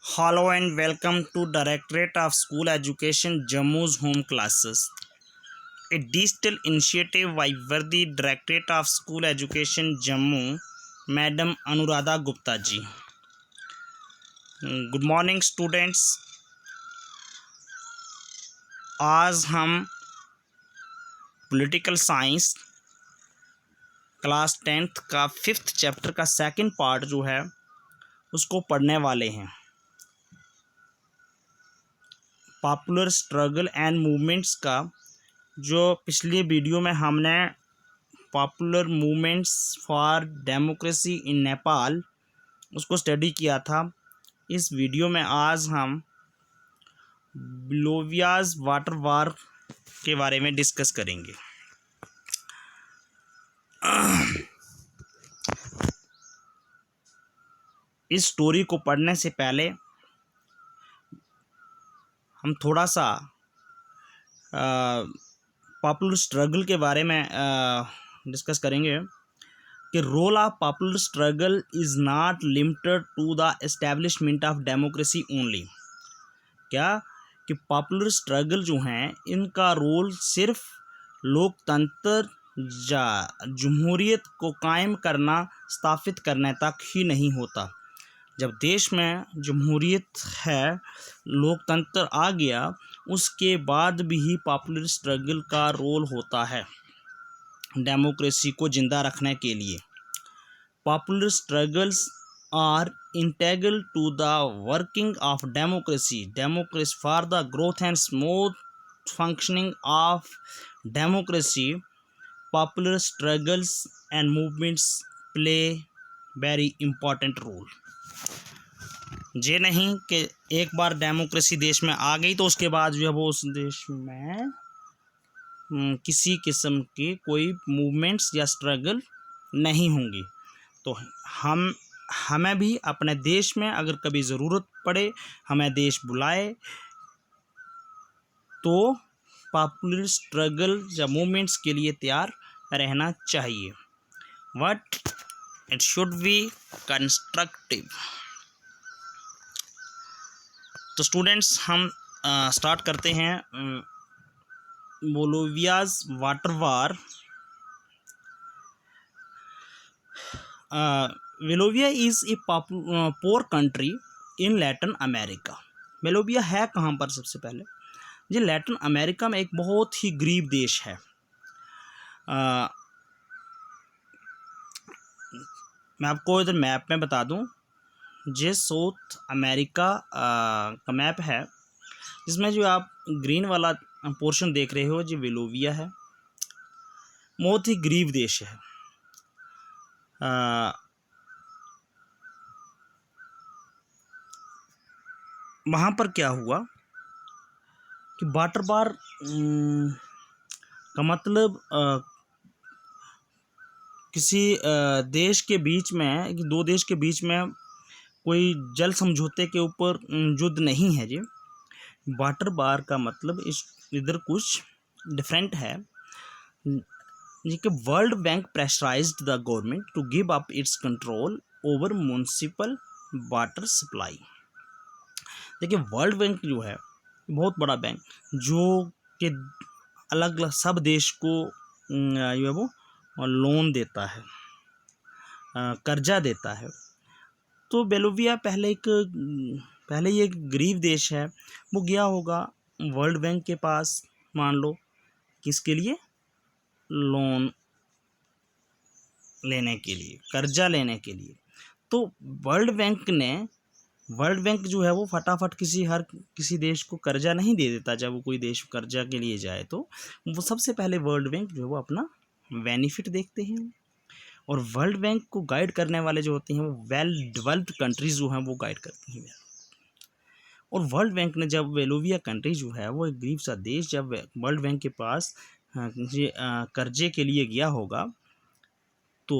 Hello and welcome to Directorate of School Education Jammu's Home Classes, a digital initiative by the Directorate of School Education Jammu, Madam Anuradha Gupta ji. Good morning students. आज हम political science class 10th का 5th chapter का second part जो है उसको पढ़ने वाले हैं। पॉपुलर स्ट्रगल एंड मूवमेंट्स का जो पिछली वीडियो में हमने popular movements for democracy in Nepal उसको स्टडी किया था। इस वीडियो में आज हम बोलिवियाज वाटर वार के बारे में डिस्कस करेंगे। इस स्टोरी को पढ़ने से पहले हम थोड़ा सा पॉपुलर स्ट्रगल के बारे में डिस्कस करेंगे कि role of popular struggle is not limited to the establishment of democracy only. क्या कि पॉपुलर स्ट्रगल जो हैं इनका रोल सिर्फ लोकतंत्र या जमहूरियत को कायम करना स्थापित करने तक ही नहीं होता। जब देश में जमहूरियत है, लोकतंत्र आ गया, उसके बाद भी पॉपुलर स्ट्रगल का रोल होता है डेमोक्रेसी को ज़िंदा रखने के लिए। Popular struggles are integral to the working of democracy for the growth and smooth functioning of democracy. Popular struggles and movements play very important role. ये नहीं कि एक बार डेमोक्रेसी देश में आ गई तो उसके बाद जो है वो उस देश में किसी किस्म की कोई मूवमेंट्स या स्ट्रगल नहीं होंगी। तो हमें भी अपने देश में अगर कभी ज़रूरत पड़े, हमें देश बुलाए, तो पॉपुलर स्ट्रगल या मूवमेंट्स के लिए तैयार रहना चाहिए। But it should be constructive. तो स्टूडेंट्स हम स्टार्ट करते हैं Bolivia's water war. Bolivia is a poor country in Latin America. Bolivia है कहाँ पर? सबसे पहले ये लैटिन अमेरिका में एक बहुत ही गरीब देश है। मैं आपको इधर मैप में बता दूं, ये साउथ अमेरिका का मैप है, जिसमें जो आप ग्रीन वाला पोर्शन देख रहे हो जो बोलिविया है, बहुत ही गरीब देश है। वहाँ पर क्या हुआ कि वाटर वार का मतलब किसी देश के बीच में, दो देश के बीच में कोई जल समझौते के ऊपर युद्ध नहीं है। जी वाटर वार का मतलब इधर कुछ डिफरेंट है। ये कि World Bank pressurised the government to give up its control over municipal water supply. देखिए वर्ल्ड बैंक जो है बहुत बड़ा बैंक जो कि अलग अलग सब देश को जो है वो लोन देता है, कर्जा देता है। तो बोलिविया पहले ही एक गरीब देश है, वो गया होगा वर्ल्ड बैंक के पास, मान लो किसके लिए? लोन लेने के लिए, कर्जा लेने के लिए। तो वर्ल्ड बैंक जो है वो फटाफट किसी देश को कर्जा नहीं दे देता। जब वो कोई देश कर्जा के लिए जाए तो वो सबसे पहले वर्ल्ड बैंक जो है वो अपना बेनिफिट देखते हैं। और वर्ल्ड बैंक को गाइड करने वाले जो होते हैं वो वेल डेवलप्ड कंट्रीज़ जो हैं वो गाइड करती हैं। और वर्ल्ड बैंक ने जब बोलिविया कंट्री जो है वो एक गरीब सा देश, जब वर्ल्ड बैंक के पास कर्जे के लिए गया होगा, तो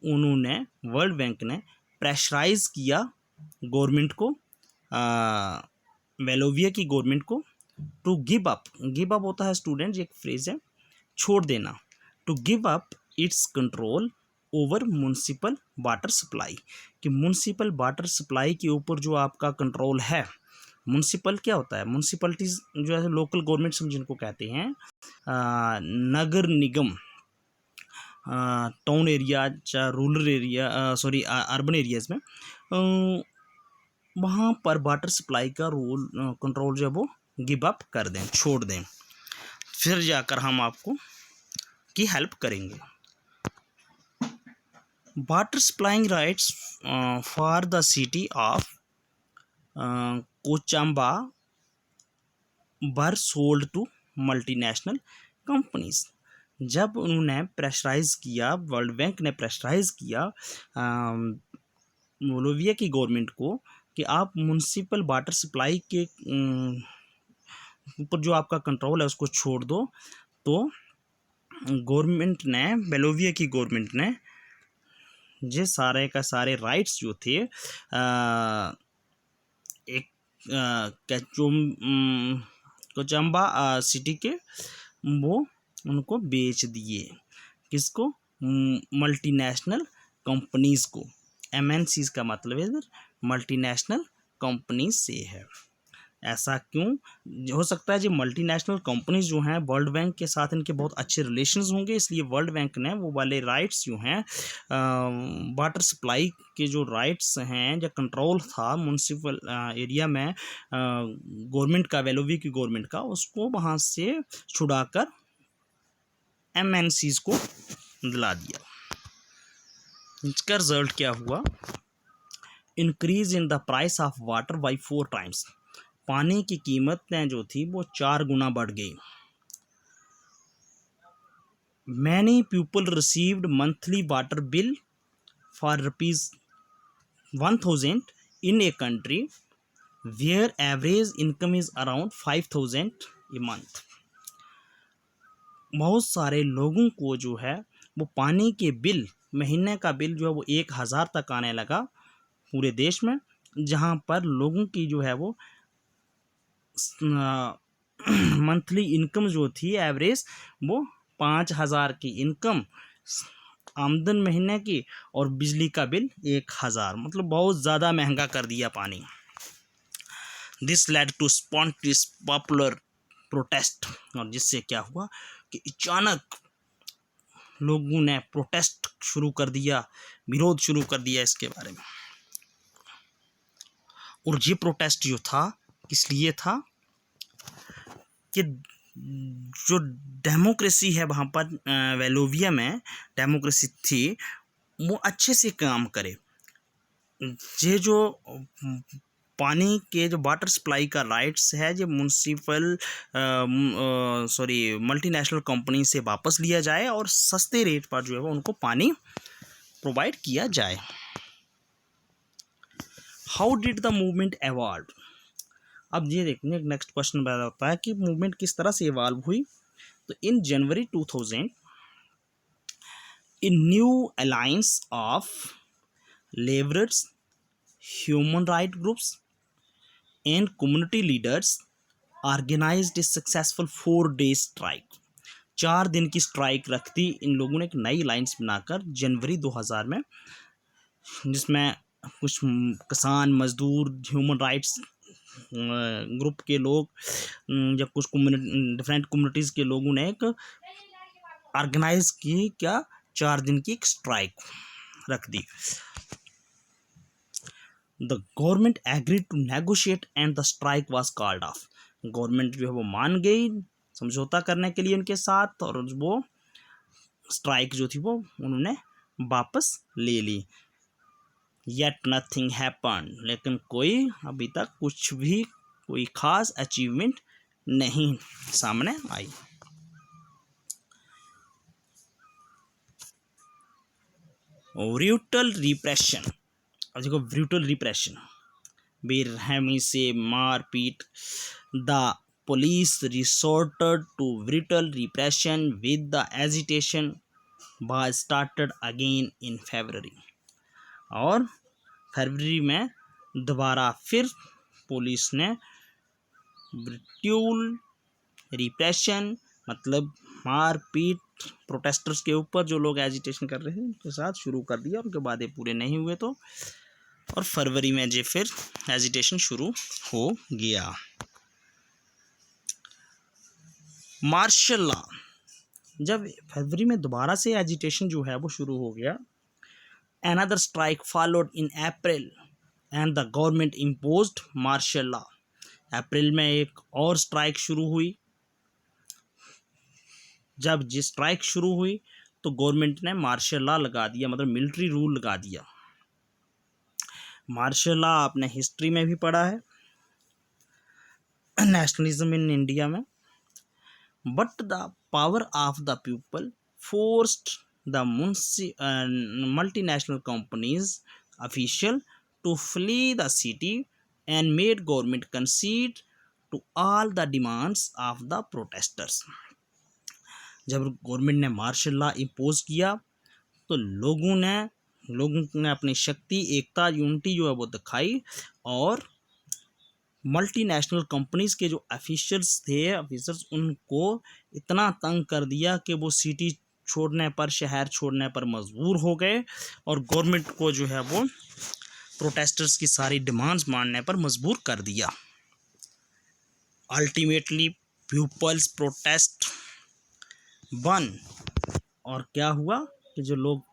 उन्होंने वर्ल्ड बैंक ने प्रेशराइज किया गवर्नमेंट को, बोलिविया की गवर्नमेंट को, टू गिव अप होता है स्टूडेंट, एक फ्रेज है, छोड़ देना, to give up its control over municipal water supply, कि म्यूनसिपल वाटर सप्लाई के ऊपर जो आपका कंट्रोल है। म्यूनसिपल क्या होता है? म्यूनसिपलिटीज़ जो है लोकल गवर्नमेंट्स हम जिनको कहते हैं, नगर निगम, टाउन एरिया चाहे rural area, sorry urban areas में, वहाँ पर वाटर सप्लाई का रोल कंट्रोल जो है वो गिव अप कर दें, छोड़ दें, फिर जाकर हम आपको की हेल्प करेंगे। Water supplying rights for the city of Cochabamba were sold to multinational companies. जब उन्होंने प्रेशराइज किया, वर्ल्ड बैंक ने प्रेशराइज किया बोलिविया की गवर्नमेंट को कि आप म्यूनसिपल वाटर सप्लाई के ऊपर जो आपका कंट्रोल है उसको छोड़ दो, तो गवर्नमेंट ने, बोलिविया की गवर्नमेंट ने ये सारे का सारे राइट्स जो थे एक कोचंबा सिटी के, वो उनको बेच दिए। किसको? मल्टीनेशनल कंपनीज को। MNCs का मतलब है मल्टीनेशनल कंपनीज से है। ऐसा क्यों हो सकता है? जो मल्टीनेशनल कंपनीज जो हैं, वर्ल्ड बैंक के साथ इनके बहुत अच्छे रिलेशंस होंगे, इसलिए वर्ल्ड बैंक ने वो वाले राइट्स जो हैं, वाटर सप्लाई के जो राइट्स हैं, जो कंट्रोल था म्यूनसिपल एरिया में गवर्नमेंट का, बोलिविया की गवर्नमेंट का, उसको वहाँ से छुड़ाकर MNCs को दिला दिया। इसका रिजल्ट क्या हुआ? Increase in the price of water by 4 times. पानी की कीमतें जो थी वो 4 गुना बढ़ गई। Many people received monthly water bill for ₹1000 in a country where average income is around 5000 a month. बहुत सारे लोगों को जो है वो पानी के बिल, महीने का बिल जो है वो 1000 तक आने लगा पूरे देश में, जहाँ पर लोगों की जो है वो मंथली इनकम जो थी एवरेज वो 5000 की इनकम आमदन महीने की, और बिजली का बिल 1000, मतलब बहुत ज़्यादा महंगा कर दिया पानी। This led to spontaneous popular protest, और जिससे क्या हुआ कि अचानक लोगों ने प्रोटेस्ट शुरू कर दिया, विरोध शुरू कर दिया इसके बारे में। और ये प्रोटेस्ट जो था किस लिए था? कि जो डेमोक्रेसी है वहाँ पर बोलिविया में डेमोक्रेसी थी, वो अच्छे से काम करे। ये जो पानी के जो वाटर सप्लाई का राइट्स है, जो म्यूनसिपल मल्टीनेशनल कंपनी से वापस लिया जाए और सस्ते रेट पर जो है वो उनको पानी प्रोवाइड किया जाए। How did the movement evolve? अब ये देखने नेक्स्ट क्वेश्चन पैदा होता है कि मूवमेंट किस तरह से इवॉल्व हुई। तो in January 2000 in new alliance of labourers, human right groups and community leaders organised a successful 4-day strike. 4 दिन की स्ट्राइक रख दी इन लोगों ने, एक नई अलायंस बनाकर जनवरी 2000 में, जिसमें कुछ किसान, मजदूर, ह्यूमन राइट्स ग्रुप के लोग या कुछ डिफरेंट कम्युनिटीज़ के लोगों ने एक ऑर्गेनाइज की, क्या 4 दिन की एक स्ट्राइक रख दी। The government agreed to negotiate and the strike was called off. Government जो है वो मान गई समझौता करने के लिए उनके साथ, और वो स्ट्राइक जो थी वो उन्होंने वापस ले ली। येट नथिंग हैपन, लेकिन कोई अभी तक कुछ भी कोई खास अचीवमेंट नहीं सामने आई। ब्रूटल रिप्रेशन, अब देखो ब्रूटल रिप्रेशन, बेरहमी से मारपीट। The police resorted to brutal repression with the agitation was started again in February. और फरवरी में दोबारा फिर पुलिस ने ब्रूटल रिप्रेशन मतलब मारपीट प्रोटेस्टर्स के ऊपर, जो लोग एजिटेशन कर रहे थे उनके साथ शुरू कर दिया। उनके बाद ये पूरे नहीं हुए तो, और फरवरी में जो फिर एजिटेशन शुरू हो गया। मार्शल लॉ, जब फरवरी में दोबारा से एजिटेशन जो है वो शुरू हो गया, another strike followed in April and the government imposed martial law. अप्रैल में एक और स्ट्राइक शुरू हुई। जब जिस स्ट्राइक शुरू हुई तो गवर्नमेंट ने मार्शल लॉ लगा दिया, मतलब मिलिट्री रूल लगा दिया। मार्शल लॉ आपने हिस्ट्री में भी पढ़ा है, नेशनलिज्म इन इंडिया में। But the power of the people forced the multinational companies official to flee the city and made government concede to all the demands of the protesters। जब government ने martial law impose किया तो लोगों ने अपनी शक्ति, एकता, unity जो है वो दिखाई, और मल्टीनेशनल कंपनीज के जो ऑफिसर्स उनको इतना तंग कर दिया कि वो सिटी छोड़ने पर, शहर छोड़ने पर मजबूर हो गए, और गवर्नमेंट को जो है वो प्रोटेस्टर्स की सारी डिमांड्स मानने पर मजबूर कर दिया। अल्टीमेटली पीपल्स प्रोटेस्ट वन, और क्या हुआ कि जो लोग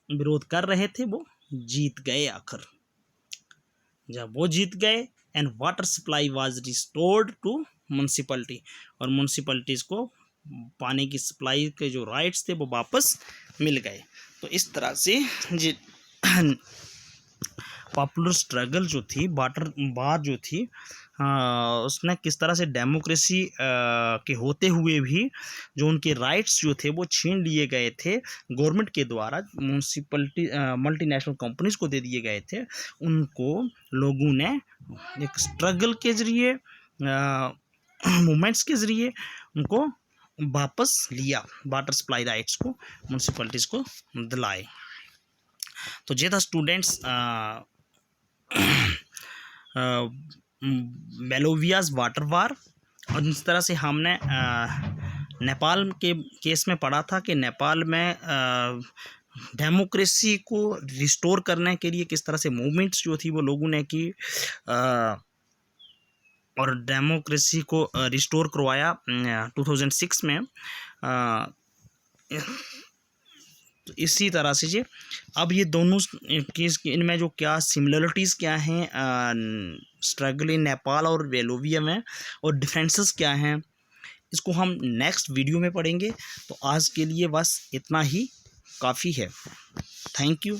विरोध कर रहे थे वो जीत गए आखिर। जब वो जीत गए, and water supply was restored to municipality, और म्यूनसिपलिटीज को पानी की सप्लाई के जो राइट्स थे वो वापस मिल गए। तो इस तरह से जी पॉपुलर स्ट्रगल जो थी, बार जो थी, उसने किस तरह से डेमोक्रेसी के होते हुए भी जो उनके राइट्स जो थे वो छीन लिए गए थे गवर्नमेंट के द्वारा, म्यूनसिपलिटी मल्टीनेशनल कंपनीज को दे दिए गए थे, उनको लोगों ने एक स्ट्रगल के ज़रिए, मूवमेंट्स के ज़रिए उनको वापस लिया, वाटर सप्लाई राइट्स को म्यूनसिपलिटीज़ को दिलाए। तो ये था स्टूडेंट्स बेलोवियाज वाटर वार। और इस तरह से हमने नेपाल के केस में पढ़ा था कि नेपाल में डेमोक्रेसी को रिस्टोर करने के लिए किस तरह से मूवमेंट्स जो थी वो लोगों ने की, और डेमोक्रेसी को रिस्टोर करवाया 2006 में। तो इसी तरह से जी अब ये दोनों केस इनमें जो क्या सिमिलरिटीज़ क्या हैं स्ट्रगल इन नेपाल और बेलोविया में, और डिफरेंसेस क्या हैं, इसको हम नेक्स्ट वीडियो में पढ़ेंगे। तो आज के लिए बस इतना ही काफ़ी है। Thank you.